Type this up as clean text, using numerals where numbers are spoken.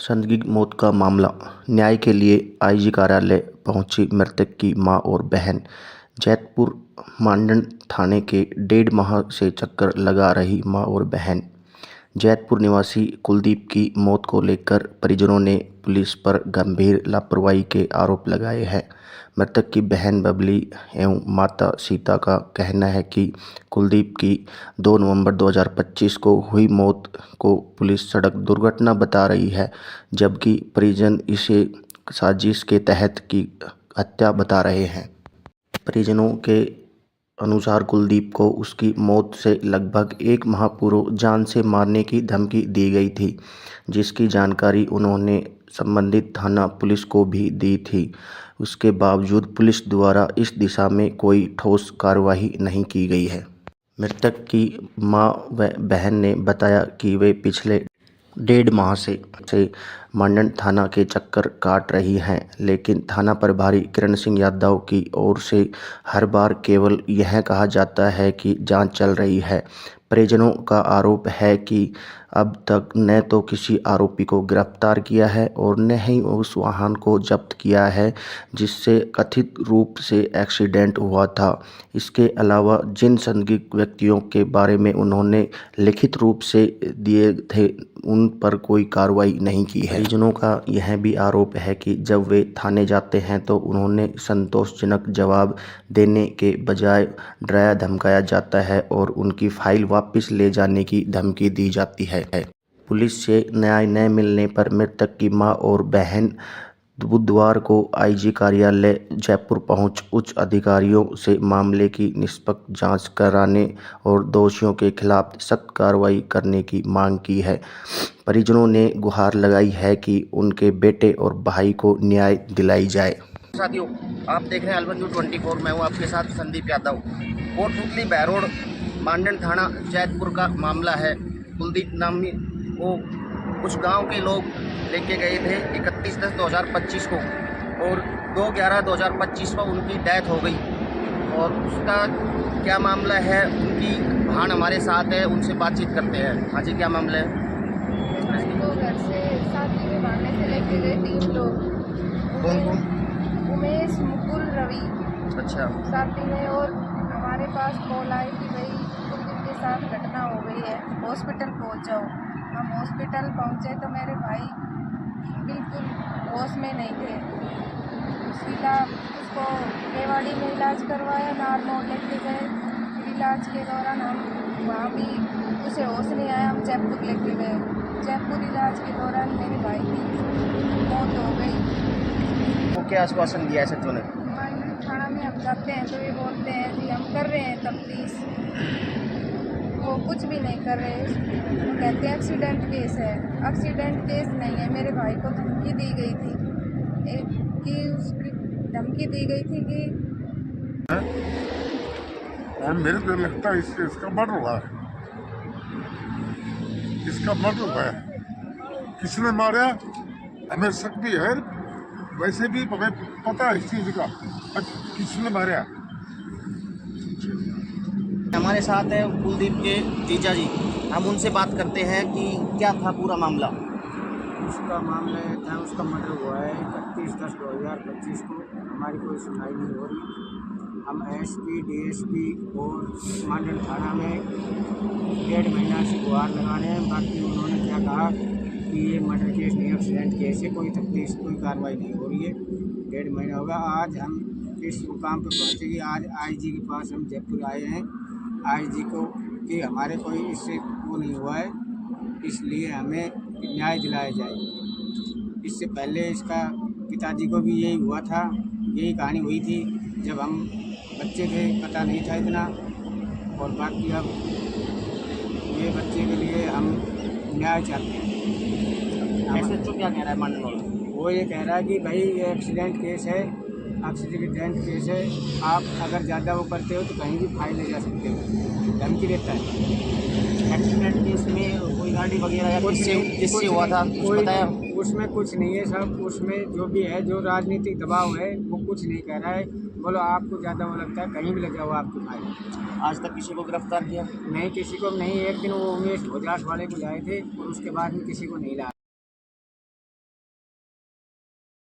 संदिग्ध मौत का मामला, न्याय के लिए आईजी कार्यालय पहुंची मृतक की मां और बहन। जैतपुर मांडन थाने के 1.5 माह से चक्कर लगा रही मां और बहन। जैतपुर निवासी कुलदीप की मौत को लेकर परिजनों ने पुलिस पर गंभीर लापरवाही के आरोप लगाए हैं। मृतक की बहन बबली एवं माता सीता का कहना है कि कुलदीप की 2 नवंबर 2025 को हुई मौत को पुलिस सड़क दुर्घटना बता रही है, जबकि परिजन इसे साजिश के तहत की हत्या बता रहे हैं। परिजनों के अनुसार कुलदीप को उसकी मौत से लगभग 1 माह पूर्व जान से मारने की धमकी दी गई थी, जिसकी जानकारी उन्होंने संबंधित थाना पुलिस को भी दी थी। उसके बावजूद पुलिस द्वारा इस दिशा में कोई ठोस कार्रवाई नहीं की गई है। मृतक की मां व बहन ने बताया कि वे पिछले 1.5 माह से मांडन थाना के चक्कर काट रही हैं, लेकिन थाना प्रभारी किरण सिंह यादव की ओर से हर बार केवल यह कहा जाता है कि जांच चल रही है। परिजनों का आरोप है कि अब तक न तो किसी आरोपी को गिरफ्तार किया है और न ही उस वाहन को जब्त किया है जिससे कथित रूप से एक्सीडेंट हुआ था। इसके अलावा जिन संदिग्ध व्यक्तियों के बारे में उन्होंने लिखित रूप से दिए थे, उन पर कोई कार्रवाई नहीं की है। परिजनों का यह भी आरोप है कि जब वे थाने जाते हैं तो उन्होंने संतोषजनक जवाब देने के बजाय डराया धमकाया जाता है और उनकी फाइल वापस ले जाने की धमकी दी जाती है। पुलिस से न्याय न मिलने पर मृतक की मां और बहन बुधवार को आईजी कार्यालय जयपुर पहुंच उच्च अधिकारियों से मामले की निष्पक्ष जांच कराने और दोषियों के खिलाफ सख्त कार्रवाई करने की मांग की है। परिजनों ने गुहार लगाई है कि उनके बेटे और भाई को न्याय दिलाई जाए। साथियों, आप देख रहे हैं अल्बन न्यूज़ 24। मैं हूं आपके साथ संदीप यादव। कोटपुतली बैरोड मांडन थाना जैतपुर का मामला है। कुलदीप नामी वो कुछ गांव के लोग लेके गए थे 31/10/2025 को और 2/11/2025 को उनकी डेथ हो गई। और उसका क्या मामला है, उनकी बहन हमारे साथ है, उनसे बातचीत करते हैं। हाँ जी, क्या मामला है? हमको घर से शादी में भागने से लेके गए 3 लोग। कौन कौन? उमेश, मुकुल, रवि। अच्छा। शादी में और हमारे पास कॉल आई कि भाई कुलदीप के साथ घटना हो गई है, हॉस्पिटल पहुंच जाओ। हम हॉस्पिटल पहुंचे तो मेरे भाई बिल्कुल होश में नहीं थे। सीधा उसको रेवाड़ी में इलाज करवाया, नारनौल लेके गए। फिर इलाज के दौरान हम वहाँ भी उसे होश नहीं आया, हम जयपुर लेके गए। जयपुर इलाज के दौरान मेरे भाई की मौत हो गई। वो क्या आश्वासन दिया है सचिव ने? थाना में हम जाते हैं तो ये बोलते हैं जी हम कर रहे हैं तफ्तीश, वो कुछ भी नहीं कर रहे। वो कहते हैं एक्सीडेंट केस है। एक्सीडेंट केस नहीं है। मेरे भाई को धमकी दी गई थी उसकी धमकी दी गई थी कि मेरे को लगता है इसका मर्डर हुआ है। इसका मर्डर हुआ है। किसने मारा हमें शक भी है, वैसे भी हमें पता है इस चीज का किसने मारा। हमारे साथ है कुलदीप के जीजा जी। हम उनसे बात करते हैं कि क्या था पूरा मामला। उसका मामला था, उसका मर्डर हुआ है 31/10/2025 को। हमारी कोई सुनवाई नहीं हो रही। हम एसपी, डीएसपी और मांडन थाना में 1.5 महीना से गुहार लगाने हैं। बाकी उन्होंने क्या कहा कि ये मर्डर केस नहीं, एक्सीडेंट केस है, कोई तफ्तीश कोई कार्रवाई नहीं हो रही है। 1.5 महीना होगा। आज हम इस मुकाम पर पहुँचे कि आज आईजी के पास हम जयपुर आए हैं। आईजी को कि हमारे कोई इससे वो नहीं हुआ है, इसलिए हमें न्याय दिलाया जाए। इससे पहले इसका पिताजी को भी यही हुआ था, यही कहानी हुई थी जब हम बच्चे थे, पता नहीं था इतना। और बाकी अब ये बच्चे के लिए हम न्याय चाहते हैं। एसएचओ क्या कह रहा है मांडन वाला? वो ये कह रहा है कि भाई ये एक्सीडेंट केस है, एक्सीडेंट केस है, आप अगर ज़्यादा वो करते हो तो कहीं भी फाइल ले जा सकते हो, धमकी देता है। एक्सीडेंट केस में कोई गाड़ी वगैरह या किससे हुआ था कुछ बताया? उसमें कुछ नहीं है सब। उसमें जो भी है, जो राजनीतिक दबाव है, वो कुछ नहीं कह रहा है। बोलो आपको ज़्यादा वो लगता है, कहीं भी लग जाओ आपकी फाइल। आज तक किसी को गिरफ्तार किया? नहीं, किसी को नहीं। एक दिन वो उमेश भोजास वाले को लाए थे और उसके बाद में किसी को नहीं लाया।